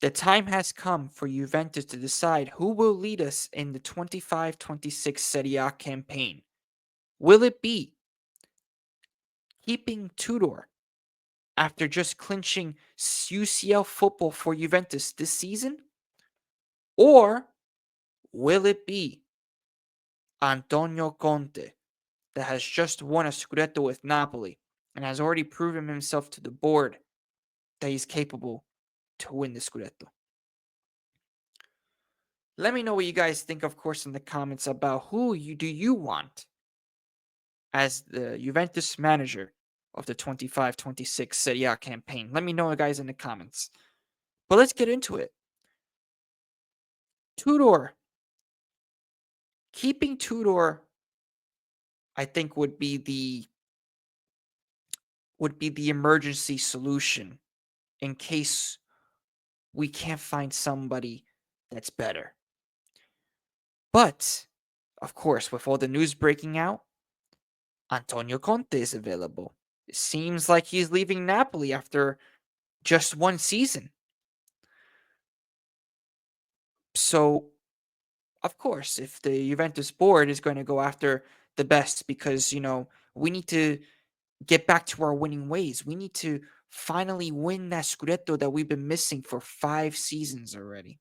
The time has come for Juventus to decide who will lead us in the 25-26 Serie A campaign. Will it be keeping Tudor after just clinching UCL football for Juventus this season? Or will it be Antonio Conte that has just won a Scudetto with Napoli and has already proven himself to the board that he's capable to win the Scudetto? Let me know what you guys think, of course, in the comments about who do you want as the Juventus manager of the 25-26 Serie A campaign. Let me know, guys, in the comments. But let's get into it. Tudor. Keeping Tudor, I think, would be the emergency solution in case we can't find somebody that's better. But, of course, with all the news breaking out, Antonio Conte is available. It seems like he's leaving Napoli after just one season. So, of course, if the Juventus board is going to go after the best because, we need to get back to our winning ways. We need to finally win that Scudetto that we've been missing for 5 seasons already.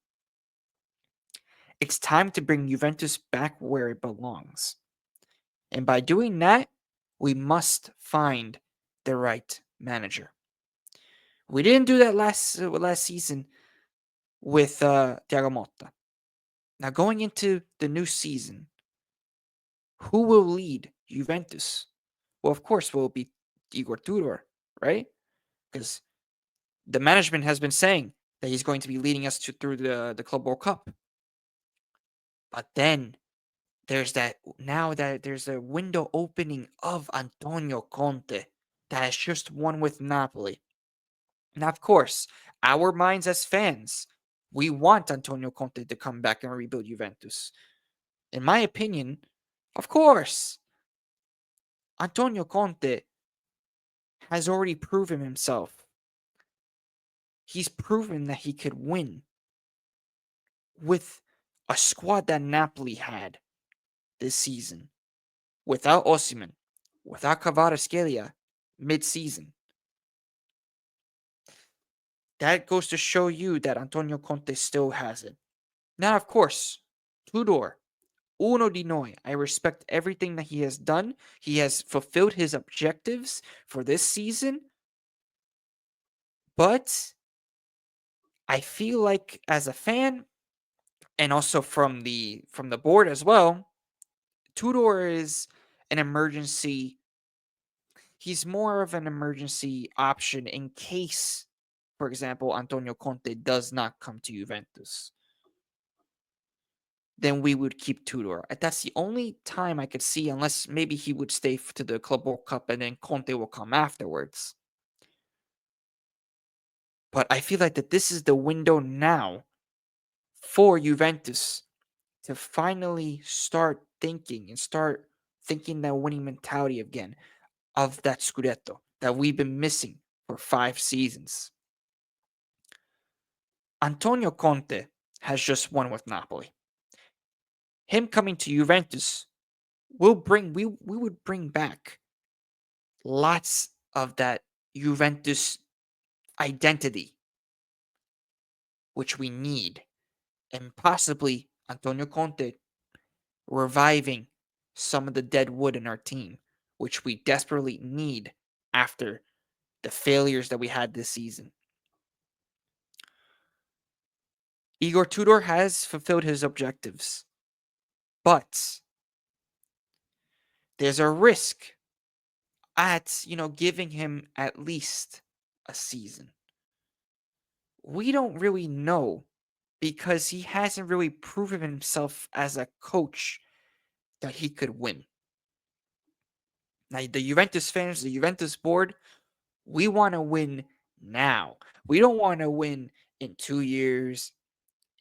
It's time to bring Juventus back where it belongs. And by doing that, we must find the right manager. We didn't do that last season with Thiago Motta. Now, going into the new season, who will lead Juventus? Well, of course, will be Igor Tudor, right? Because the management has been saying that he's going to be leading us through the Club World Cup. But then there's there's a window opening of Antonio Conte that has just won with Napoli. Now, of course, our minds as fans, we want Antonio Conte to come back and rebuild Juventus. In my opinion, of course, Antonio Conte has already proven himself. He's proven that he could win with a squad that Napoli had this season. Without Osimhen, without Kvaratskhelia mid-season. That goes to show you that Antonio Conte still has it. Now, of course, Tudor, uno di noi. I respect everything that he has done. He has fulfilled his objectives for this season. But I feel like as a fan, and also from the board as well, Tudor is an emergency. He's more of an emergency option in case, for example, Antonio Conte does not come to Juventus. Then we would keep Tudor. That's the only time I could see, unless maybe he would stay to the Club World Cup and then Conte will come afterwards. But I feel like that this is the window now for Juventus to finally start thinking that winning mentality again of that Scudetto that we've been missing for 5 seasons. Antonio Conte has just won with Napoli. Him coming to Juventus we would bring back lots of that Juventus identity, which we need, and possibly Antonio Conte reviving some of the dead wood in our team, which we desperately need after the failures that we had this season. Igor Tudor has fulfilled his objectives, but there's a risk at, giving him at least a season. We don't really know because he hasn't really proven himself as a coach that he could win. Now, the Juventus fans, the Juventus board, we want to win now. We don't want to win in 2 years,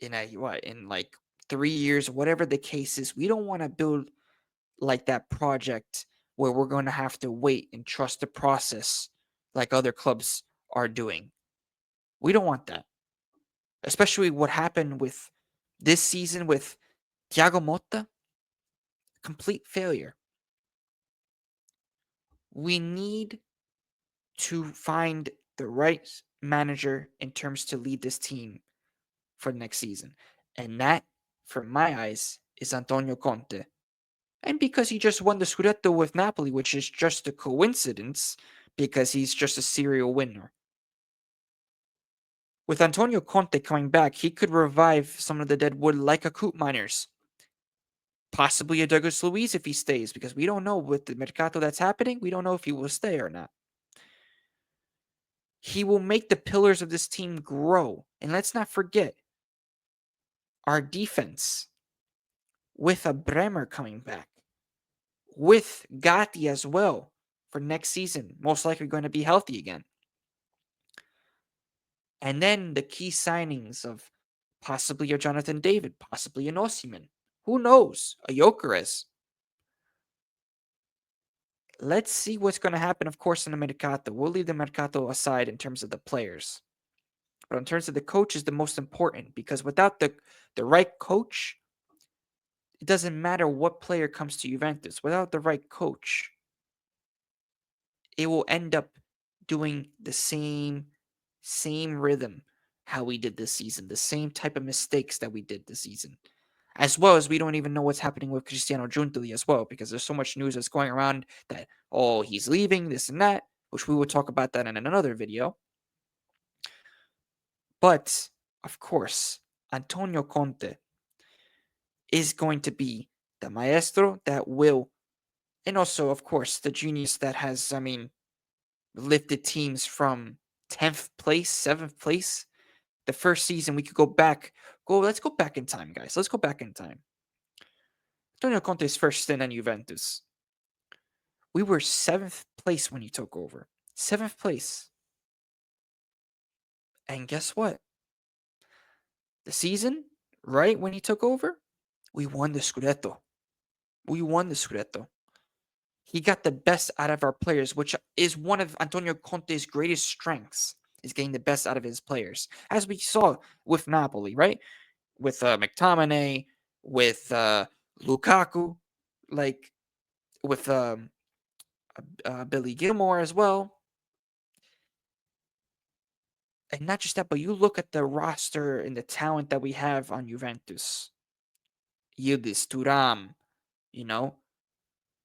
in like 3 years, whatever the case is. We don't want to build like that project where we're going to have to wait and trust the process like other clubs are doing. We don't want that. especially what happened with this season with Thiago Motta, complete failure. We need to find the right manager in terms to lead this team for the next season. And that, from my eyes, is Antonio Conte. And because he just won the Scudetto with Napoli, which is just a coincidence, because he's just a serial winner. With Antonio Conte coming back, he could revive some of the dead wood like a Coop Miners. Possibly a Douglas Luiz if he stays, because we don't know with the Mercato that's happening, we don't know if he will stay or not. He will make the pillars of this team grow. And let's not forget, our defense, with a Bremer coming back, with Gatti as well for next season, most likely going to be healthy again. And then the key signings of possibly a Jonathan David, possibly an Osimhen. Who knows? A Gyökeres. Let's see what's going to happen, of course, in the Mercato. We'll leave the Mercato aside in terms of the players. But in terms of the coach is the most important, because without the right coach, it doesn't matter what player comes to Juventus. Without the right coach, it will end up doing the same rhythm how we did this season, the same type of mistakes that we did this season. As well as we don't even know what's happening with Cristiano Giuntoli as well, because there's so much news that's going around that, oh, he's leaving, this and that, which we will talk about that in another video. But, of course, Antonio Conte is going to be the maestro that will, and also, of course, the genius that has, lifted teams from 10th place, 7th place. The first season we could let's go back in time, guys. Let's go back in time. Antonio Conte's first stint at Juventus. We were 7th place when he took over. 7th place. And guess what? The season, right when he took over, we won the Scudetto. We won the Scudetto. He got the best out of our players, which is one of Antonio Conte's greatest strengths, is getting the best out of his players. As we saw with Napoli, right? With McTominay, with Lukaku, like with Billy Gilmore as well. And not just that, but you look at the roster and the talent that we have on Juventus. Yildiz, Thuram, you know,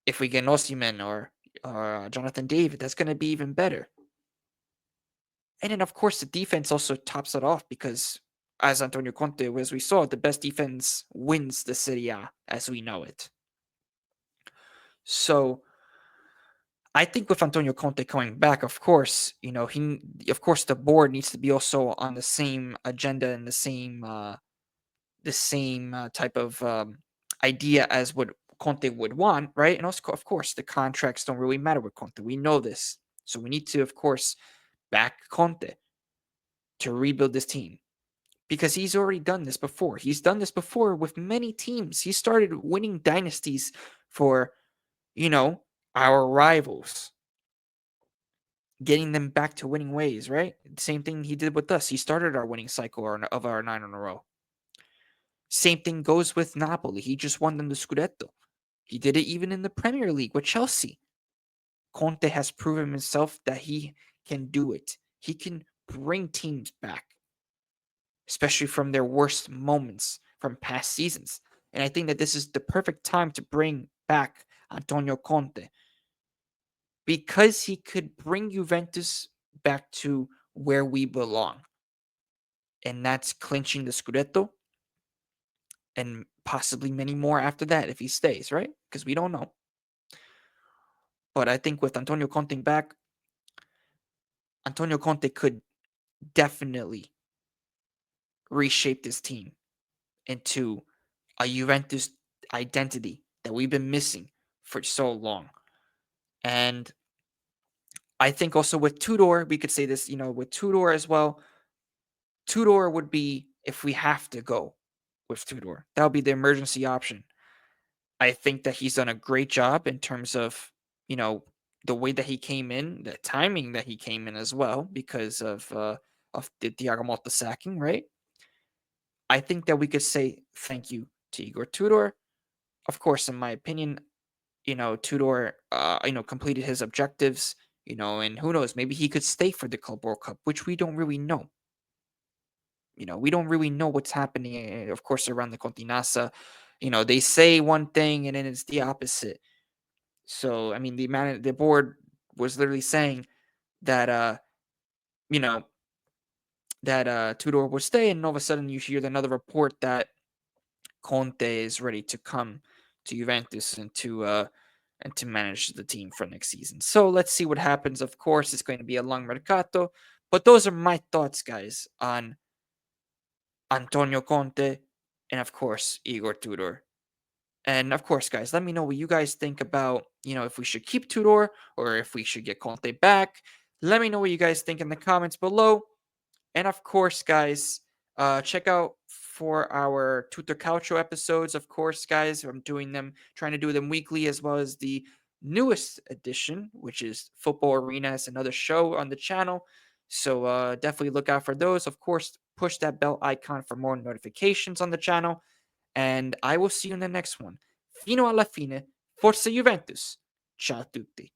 if we get Osimhen or Jonathan David, that's going to be even better. And then, of course, the defense also tops it off because, as Antonio Conte, as we saw, the best defense wins the Serie A as we know it. So, I think with Antonio Conte coming back, of course, the board needs to be also on the same agenda and the same type of idea as what Conte would want, right? And also, of course, the contracts don't really matter with Conte. We know this, so we need to, of course, back Conte to rebuild this team because he's already done this before. He's done this before with many teams. He started winning dynasties for, our rivals, getting them back to winning ways, right? Same thing he did with us. He started our winning cycle of our 9 in a row. Same thing goes with Napoli. He just won them the Scudetto. He did it even in the Premier League with Chelsea. Conte has proven himself that he can do it. He can bring teams back, especially from their worst moments from past seasons. And I think that this is the perfect time to bring back Antonio Conte because he could bring Juventus back to where we belong. And that's clinching the Scudetto and possibly many more after that if he stays, right? Because we don't know. But I think with Antonio Conte back, Antonio Conte could definitely reshape this team into a Juventus identity that we've been missing for so long. And I think also with Tudor, we could say this, with Tudor as well. Tudor would be if we have to go with Tudor. That would be the emergency option. I think that he's done a great job in terms of, the way that he came in, the timing that he came in as well, because of the Thiago Motta sacking, right? I think that we could say thank you to Igor Tudor. Of course, in my opinion, Tudor, completed his objectives, and who knows, maybe he could stay for the Club World Cup, which we don't really know. We don't really know what's happening, of course, around the Continassa. They say one thing and then it's the opposite. So, I mean, the board was literally saying that, you know, that Tudor would stay, and all of a sudden you hear another report that Conte is ready to come to Juventus and to manage the team for next season. So let's see what happens. Of course, it's going to be a long mercato, but those are my thoughts, guys, on Antonio Conte and of course Igor Tudor. And of course, guys, let me know what you guys think about, if we should keep Tudor or if we should get Conte back. Let me know what you guys think in the comments below. And of course, guys, check out for our Tutor Calcio episodes. Of course, guys, I'm doing them, trying to do them weekly, as well as the newest edition, which is Football Arena. It's another show on the channel. So definitely look out for those. Of course, push that bell icon for more notifications on the channel. And I will see you in the next one. Fino alla fine, Forza Juventus. Ciao a tutti.